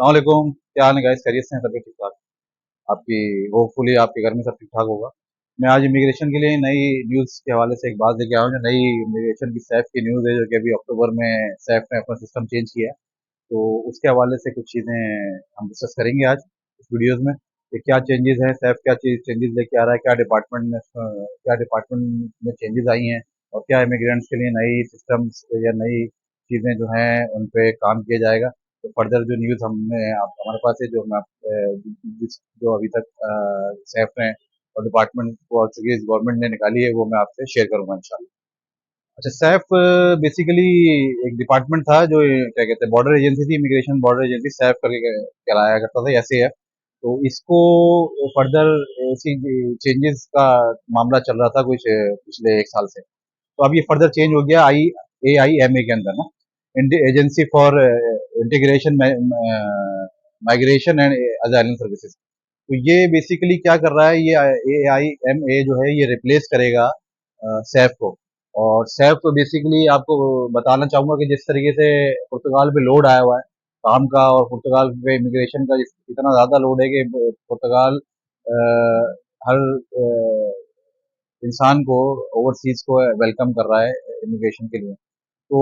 अस्सलामुअलैकुम, क्या हाल है गाइस? खैरियत से हैं सभी? ठीक ठाक? आपकी होपफुली आपके घर में सब ठीक ठाक होगा। मैं आज इमिग्रेशन के लिए नई न्यूज़ के हवाले से एक बात लेके आया हूँ। जो नई इमिग्रेशन की सैफ की न्यूज़ है, जो कि अभी अक्टूबर में सैफ ने अपना सिस्टम चेंज किया है। तो उसके हवाले से कुछ चीज़ें हम डिस्कस करेंगे आज इस वीडियोस में कि क्या चेंजेस हैं, सैफ क्या चीज चेंजेस लेके आ रहा है, क्या डिपार्टमेंट में चेंजेस आई हैं, और क्या इमिग्रेंट्स के लिए नई सिस्टम्स या नई चीज़ें जो हैं उन पे काम किया जाएगा। तो फर्दर जो न्यूज़ हमारे पास है, जो जो अभी तक सैफ ने और डिपार्टमेंट पोर्चुगीज गवर्नमेंट ने निकाली है, वो मैं आपसे शेयर करूंगा इंशाल्लाह। अच्छा, सैफ बेसिकली एक डिपार्टमेंट था जो क्या कहते हैं, बॉर्डर एजेंसी थी, इमिग्रेशन बॉर्डर एजेंसी सैफ करके कहलाया करता था, ऐसे है। तो इसको फर्दर इसी चेंजेस का मामला चल रहा था कुछ पिछले एक साल से। तो अब ये फर्दर चेंज हो गया AIMA के अंदर ना, agency for integration migration and asylum services. तो ये बेसिकली क्या कर रहा है, ये AIMA जो है ये रिप्लेस करेगा सैफ को। और सैफ तो बेसिकली आपको बताना चाहूंगा कि जिस तरीके से पुर्तगाल पे लोड आया हुआ है काम का, और पुर्तगाल पे इमिग्रेशन का इतना ज़्यादा लोड है कि पुर्तगाल हर इंसान को, ओवरसीज को वेलकम कर रहा है इमिग्रेशन के लिए। तो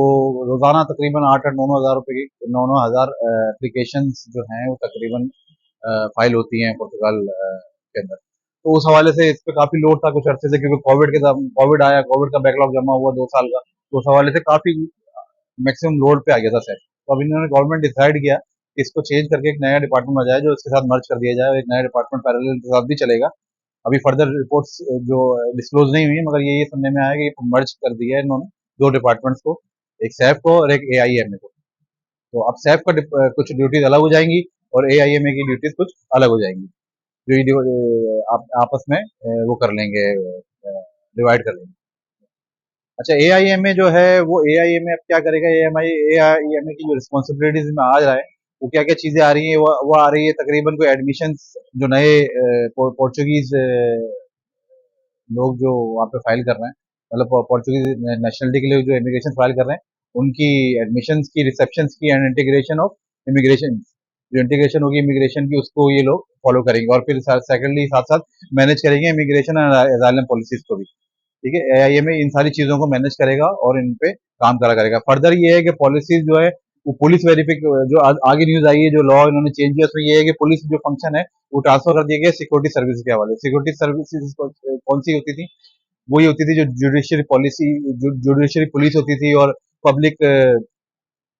रोज़ाना तकरीबन 8-8, 9-9 हज़ार रुपए की 9-9 हज़ार एप्लीकेशन जो हैं वो तकरीबन फाइल होती हैं पुर्तगाल के अंदर। तो उस हवाले से इस पे काफ़ी लोड था कुछ अरसे से, क्योंकि कोविड आया, कोविड का बैकलॉग जमा हुआ 2 साल का। तो उस हवाले से काफ़ी मैक्सिमम लोड पे आ गया था सर। तो अब इन्होंने गवर्नमेंट डिसाइड किया कि इसको चेंज करके एक नया डिपार्टमेंट आ जाए, जो इसके साथ मर्ज कर दिया जाए, और एक नया डिपार्टमेंट पैरेलल के साथ भी चलेगा। अभी फर्दर रिपोर्ट्स जो डिस्क्लोज नहीं हुई है, मगर ये सुनने में आया कि मर्ज कर दिया है इन्होंने दो डिपार्टमेंट्स को, एक सैफ को और एक AIMA को। तो अब सैफ का कुछ ड्यूटीज अलग हो जाएंगी, और AIMA की ड्यूटीज कुछ अलग हो जाएंगी, जो आपस में वो कर लेंगे, डिवाइड कर लेंगे। अच्छा, AIMA जो है वो AIMA अब क्या करेगा? AIMA की जो रिस्पॉन्सिबिलिटीज में आ रहा है, वो क्या क्या चीजें आ रही है, वो आ रही है तकरीबन कोई एडमिशन, जो नए पोर्चुगीज लोग जो वहाँ पे फाइल कर रहे हैं, मतलब पोर्चुगीज नेशनलिटी के लिए जो इमिग्रेशन फाइल कर रहे हैं, उनकी एडमिशन की, रिसेप्शन की, एंड इंटीग्रेशन ऑफ इमिग्रेशन, जो इंटीग्रेशन होगी इमिग्रेशन की, उसको ये लोग फॉलो करेंगे। और फिर सेकेंडली साथ साथ मैनेज करेंगे इमिग्रेशन एंड असाइलम पॉलिसीज को भी। ठीक है, AIMA इन सारी चीजों को मैनेज करेगा और इन पे काम करा करेगा। फर्दर ये है कि पॉलिसीज जो है वो पुलिस वेरिफिक, जो आगे न्यूज आई है, जो लॉ इन्होंने चेंज किया, उसमें ये है कि पुलिस जो फंक्शन है वो ट्रांसफर कर दिया गया सिक्योरिटी सर्विस के हवाले। सिक्योरिटी सर्विसेज कौन सी होती थी? वही होती थी जो जुडिशरी पुलिस होती थी, और पब्लिक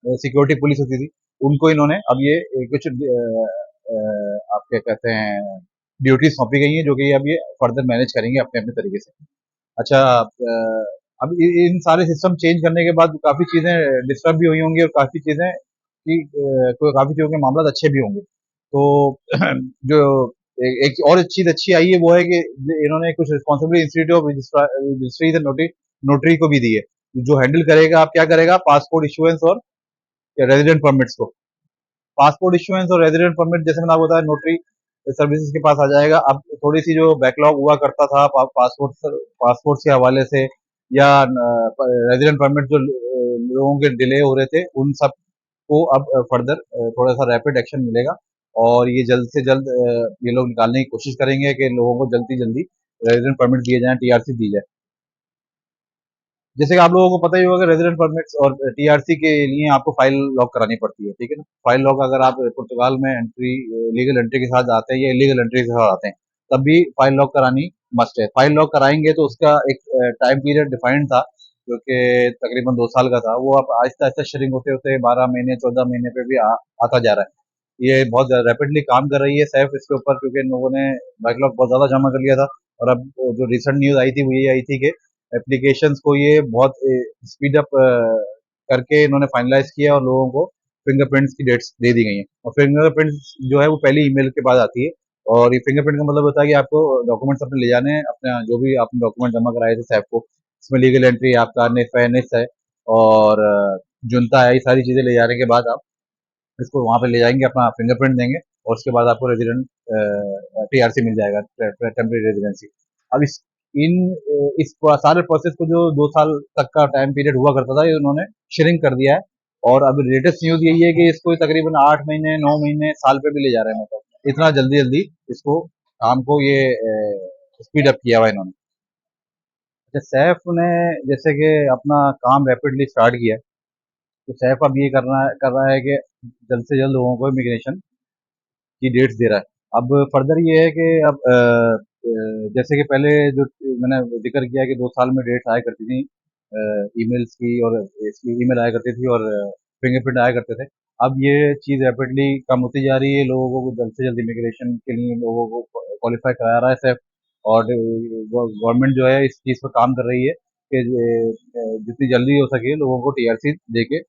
सिक्योरिटी पुलिस होती थी। उनको इन्होंने अब ये कुछ आप क्या कहते हैं, ड्यूटी सौंपी गई है, जो कि अब ये फर्दर मैनेज करेंगे अपने अपने तरीके से। अच्छा, अब इन सारे सिस्टम चेंज करने के बाद काफ़ी चीज़ें डिस्टर्ब भी हुई होंगी, और काफ़ी चीज़ें की काफ़ी चीज़ों के मामला अच्छे भी होंगे। तो जो एक और चीज़ अच्छी आई है, वो है कि इन्होंने कुछ responsibility institute of registry notary को भी दी है, जो हैंडल करेगा, आप क्या करेगा, पासपोर्ट इशुएंस और रेजिडेंट परमिट्स को। पासपोर्ट इशुएंस और रेजिडेंट परमिट, जैसे मैंने आपको बताया, नोटरी सर्विसेज के पास आ जाएगा। अब थोड़ी सी जो बैकलॉग हुआ करता था पासपोर्ट के हवाले से, या रेजिडेंट परमिट जो लोगों के डिले हो रहे थे, उन सब को अब फर्दर थोड़ा सा रैपिड एक्शन मिलेगा। और ये जल्द से जल्द ये लोग निकालने की कोशिश करेंगे कि लोगों को जल्दी जल्दी रेजिडेंट परमिट दिए जाए, TRC दी जाए। जैसे कि आप लोगों को पता ही होगा, रेजिडेंट परमिट्स और TRC के लिए आपको फाइल लॉक करानी पड़ती है, ठीक है ना? फाइल लॉक अगर आप पुर्तगाल में एंट्री, लीगल एंट्री के साथ आते हैं या इलीगल एंट्री के साथ आते हैं, तब भी फाइल लॉक करानी मस्ट है। फाइल लॉक कराएंगे तो उसका एक टाइम पीरियड डिफाइंड था, जो कि तकरीबन 2 साल का था, वो अब आहिस्ता आहिस्ता श्रिंक होते होते 12 महीने, 14 महीने पे भी आता जा रहा है। ये बहुत रैपिडली काम कर रही है सैफ इसके ऊपर, क्योंकि इन लोगों ने बैकलॉग बहुत ज्यादा जमा कर लिया था। और अब जो रिसेंट न्यूज आई थी, वो ये आई थी कि एप्लीकेशंस को ये बहुत स्पीड अप करके इन्होंने फाइनलाइज किया, और लोगों को फिंगरप्रिंट्स की डेट्स दे दी गई हैं। और फिंगरप्रिंट्स जो है वो पहली ईमेल के बाद आती है। और ये फिंगरप्रिंट का मतलब होता है कि आपको डॉक्यूमेंट्स अपने ले जाने हैं, अपना जो भी आपने डॉक्यूमेंट जमा कराए थे सैप को, इसमें लीगल एंट्री, आपका निफ है, निस है, और जुनता है, ये सारी चीज़ें ले जाने के बाद आप इसको वहाँ पे ले जाएंगे, अपना फिंगरप्रिंट देंगे, और उसके बाद आपको रेजिडेंट TRC मिल जाएगा, टेम्परेरी रेजिडेंसी। अब इस सारे प्रोसेस को, जो 2 साल तक का टाइम पीरियड हुआ करता था, ये उन्होंने श्रिंक कर दिया है। और अब लेटेस्ट न्यूज़ यही है कि इसको तकरीबन 8 महीने, 9 महीने, साल पे भी ले जा रहे हैं मतलब। इतना जल्दी-जल्दी इसको काम को ये स्पीड अप किया हुआ है इन्होंने। अच्छा सैफ ने जैसे कि अपना काम रैपिडली स्टार्ट किया है, तो सैफ अब ये कर रहा है कि जल्द से जल्द लोगों को इमिग्रेशन की डेट्स दे रहा है। अब फर्दर ये है कि अब जैसे कि पहले जो मैंने ज़िक्र किया कि 2 साल में डेट्स आया करती थी ईमेल्स की और इसकी ईमेल आया करती थी और फिंगरप्रिंट आया करते थे। अब ये चीज़ रैपिडली कम होती जा रही है, लोगों को जल्द से जल्द इमिग्रेशन के लिए लोगों को क्वालिफ़ाई करा रहा है सिर्फ़ और गवर्नमेंट जो है इस चीज़ पे काम कर रही है कि जितनी जल्दी हो सके लोगों को टीआरसी देके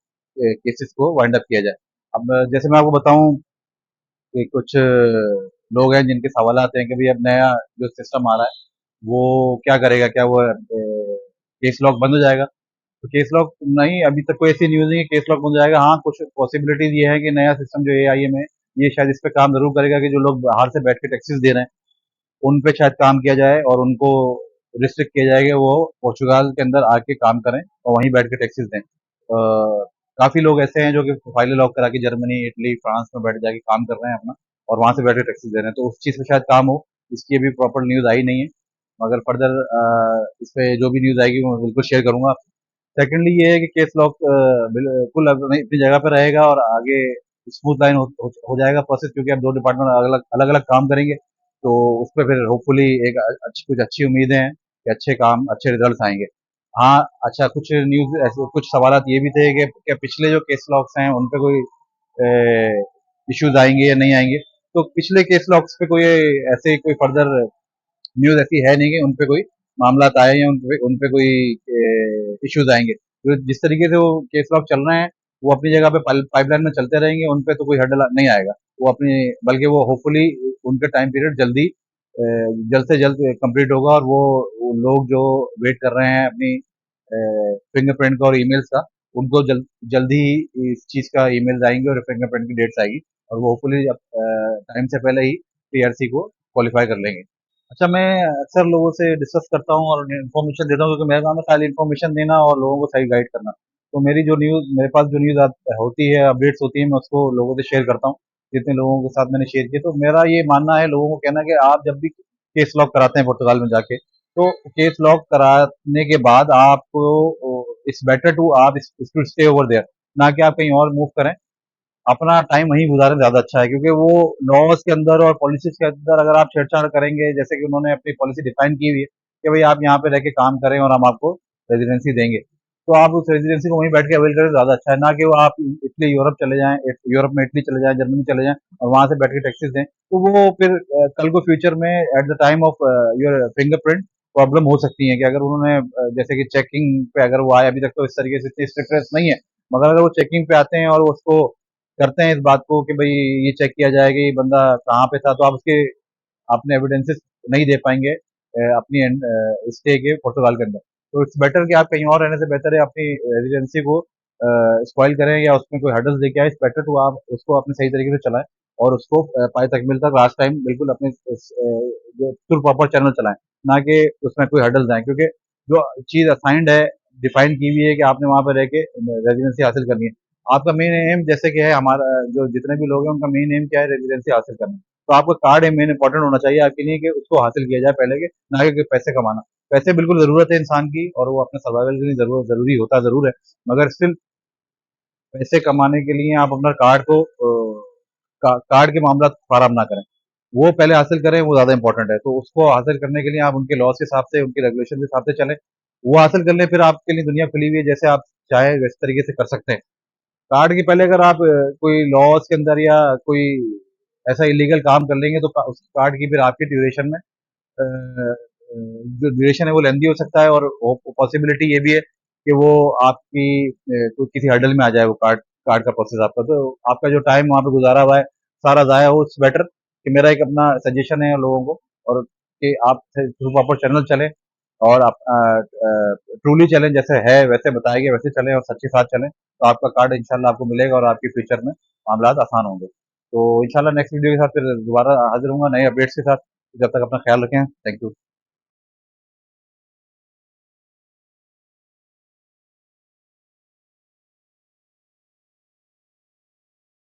केसेस को वाइंड अप किया जाए। अब जैसे मैं आपको बताऊँ कि कुछ लोग हैं जिनके सवाल आते हैं कि भाई अब नया जो सिस्टम आ रहा है वो क्या करेगा, क्या वो केस लॉक बंद हो जाएगा? तो केस लॉक नहीं, अभी तक कोई ऐसी न्यूज़ नहीं है केस लॉक बंद हो जाएगा। हाँ, कुछ पॉसिबिलिटीज ये है कि नया सिस्टम जो एआईएम है ये शायद इस पे काम जरूर करेगा कि जो लोग बाहर से बैठ के टैक्सेस दे रहे हैं उन पे शायद काम किया जाए और उनको रिस्ट्रिक्ट किया जाए कि वो पोर्चुगाल के अंदर आके काम करें और वहीं बैठ के टैक्सेस दें। काफ़ी लोग ऐसे हैं जो कि फाइलें लॉक करा के जर्मनी, इटली, फ्रांस में बैठ जाके काम कर रहे हैं अपना और वहाँ से बैठ के टैक्सेस दे रहे हैं, तो उस चीज़ पे शायद काम हो। इसकी अभी प्रॉपर न्यूज़ आई नहीं है, मगर फर्दर इस पे जो भी न्यूज़ आएगी मैं बिल्कुल शेयर करूँगा। सेकेंडली ये है कि केस लॉक बिल्कुल अपनी अपनी जगह पे रहेगा और आगे स्मूथ लाइन हो जाएगा प्रोसेस, क्योंकि अब दो डिपार्टमेंट अलग अलग काम करेंगे तो उस पर फिर होपफुली एक अच्छी कुछ अच्छी उम्मीदें हैं कि अच्छे काम अच्छे रिजल्ट आएंगे। हाँ, अच्छा कुछ न्यूज़ ऐसे कुछ सवाल ये भी थे कि क्या पिछले जो केस लॉक्स हैं उन पे कोई इश्यूज आएंगे या नहीं आएंगे। तो पिछले केस लॉक्स पे कोई ऐसे कोई फर्दर न्यूज़ ऐसी है नहीं कि उन पे कोई मामला आए या उन पे कोई इश्यूज आएंगे। तो जिस तरीके से वो केस लॉक चल रहे हैं वो अपनी जगह पे पाइपलाइन में चलते रहेंगे, उन पे तो कोई हर्डल नहीं आएगा। वो अपनी बल्कि वो होपफुली उनका टाइम पीरियड जल्दी जल्द से जल्द कंप्लीट होगा और वो लोग जो वेट कर रहे हैं अपनी फिंगरप्रिंट का और ईमेल्स का उनको जल्दी इस चीज़ का ईमेल्स आएंगे और फिंगरप्रिंट की डेट्स आएगी और वो होपफुली टाइम से पहले ही टीआरसी को क्वालिफाई कर लेंगे। अच्छा मैं अक्सर लोगों से डिस्कस करता हूँ और इन्फॉर्मेशन देता हूँ क्योंकि मेरा काम है खाली इन्फॉर्मेशन देना और लोगों को सही गाइड करना। तो मेरी जो न्यूज़ मेरे पास जो न्यूज़ होती है, अपडेट्स होती है, मैं उसको लोगों से शेयर करता हूँ। जितने लोगों के साथ मैंने शेयर किया, तो मेरा ये मानना है लोगों को कहना कि आप जब भी केस लॉक कराते हैं पुर्तगाल में जाके, तो केस लॉक कराने के बाद आपको इट्स बेटर टू आप इसटू स्टे ओवर देयर, ना कि आप कहीं और मूव करें। अपना टाइम वहीं गुजारें ज़्यादा अच्छा है, क्योंकि वो लॉज के अंदर और पॉलिसीज के अंदर अगर आप छेड़छाड़ करेंगे, जैसे कि उन्होंने अपनी पॉलिसी डिफाइन की हुई है कि भाई आप यहाँ पे रह के काम करें और हम आपको रेजिडेंसी देंगे, तो आप उस रेजिडेंसी को वहीं बैठ के अवेल करें ज़्यादा अच्छा है, ना कि वो आप इटली यूरोप चले जाएं, यूरोप में इटली चले जाएं, जर्मनी चले जाएं और वहां से बैठ के टैक्सेस दें। तो वो फिर कल को फ्यूचर में at the time of your fingerprint problem हो सकती है कि अगर उन्होंने जैसे कि चेकिंग पे अगर वो आए, अभी तक तो इस तरीके से इतनी स्ट्रिक्टनेस नहीं है, मगर अगर वो चेकिंग पे आते हैं और उसको करते हैं इस बात को कि भाई ये चेक किया जाएगा कि ये बंदा कहाँ पे था, तो आप उसके अपने एविडेंसेस नहीं दे पाएंगे अपनी स्टे के पुर्तगाल के अंदर। तो इट्स बेटर कि आप कहीं और रहने से बेहतर है अपनी रेजिडेंसी को स्पॉइल करें या उसमें कोई हर्डल्स लेके आए, इट्स बेटर टू आप उसको अपने सही तरीके से चलाएं और उसको पाए तकमील तक लास्ट टाइम बिल्कुल अपने जो प्रॉपर चैनल चलाएं, ना कि उसमें कोई हर्डल्स आए, क्योंकि जो चीज़ असाइंड है, डिफाइन की हुई है कि आपने वहां पर रह के रेजिडेंसी हासिल करनी है। आपका मेन एम जैसे कि है, हमारा जो जितने भी लोग हैं उनका मेन एम क्या है, रेजिडेंसी हासिल करना। तो आपका कार्ड मेन इंपॉर्टेंट होना चाहिए आपके लिए कि उसको हासिल किया जाए पहले के, ना कि पैसे कमाना। पैसे बिल्कुल जरूरत है इंसान की और वो अपने सर्वाइवल के लिए जरूरी होता जरूर है, मगर स्टिल पैसे कमाने के लिए आप अपना कार्ड को कार्ड के मामला खराब ना करें, वो पहले हासिल करें, वो ज्यादा इंपॉर्टेंट है। तो उसको हासिल करने के लिए आप उनके लॉज के हिसाब से, उनके रेगुलेशन के हिसाब से चलें, वो हासिल कर लें, फिर आपके लिए दुनिया खुली हुई है, जैसे आप चाहे वैसे तरीके से कर सकते हैं। कार्ड के पहले अगर आप कोई लॉज के अंदर या कोई ऐसा इलीगल काम कर लेंगे तो उस कार्ड की फिर आपकी ड्यूरेशन में जो ड्यूरेशन है वो लेंदी हो सकता है और पॉसिबिलिटी ये भी है कि वो आपकी कोई किसी हर्डल में आ जाए, वो कार्ड कार्ड का प्रोसेस आपका, तो आपका जो टाइम वहाँ पे गुजारा हुआ है सारा ज़ाया हो। इट्स बेटर कि मेरा एक अपना सजेशन है लोगों को, और कि आप प्रॉपर चैनल चलें और आप ट्रूली चलें, जैसे है वैसे बताया गया वैसे चलें और सच्चे साथ चलें, तो आपका कार्ड इंशाल्लाह आपको मिलेगा और आपके फ्यूचर में मामला आसान होंगे। तो इंशाल्लाह नेक्स्ट वीडियो के साथ फिर दोबारा हाजिर होऊंगा नए अपडेट्स के साथ। जब तक अपना ख्याल रखें, थैंक यू।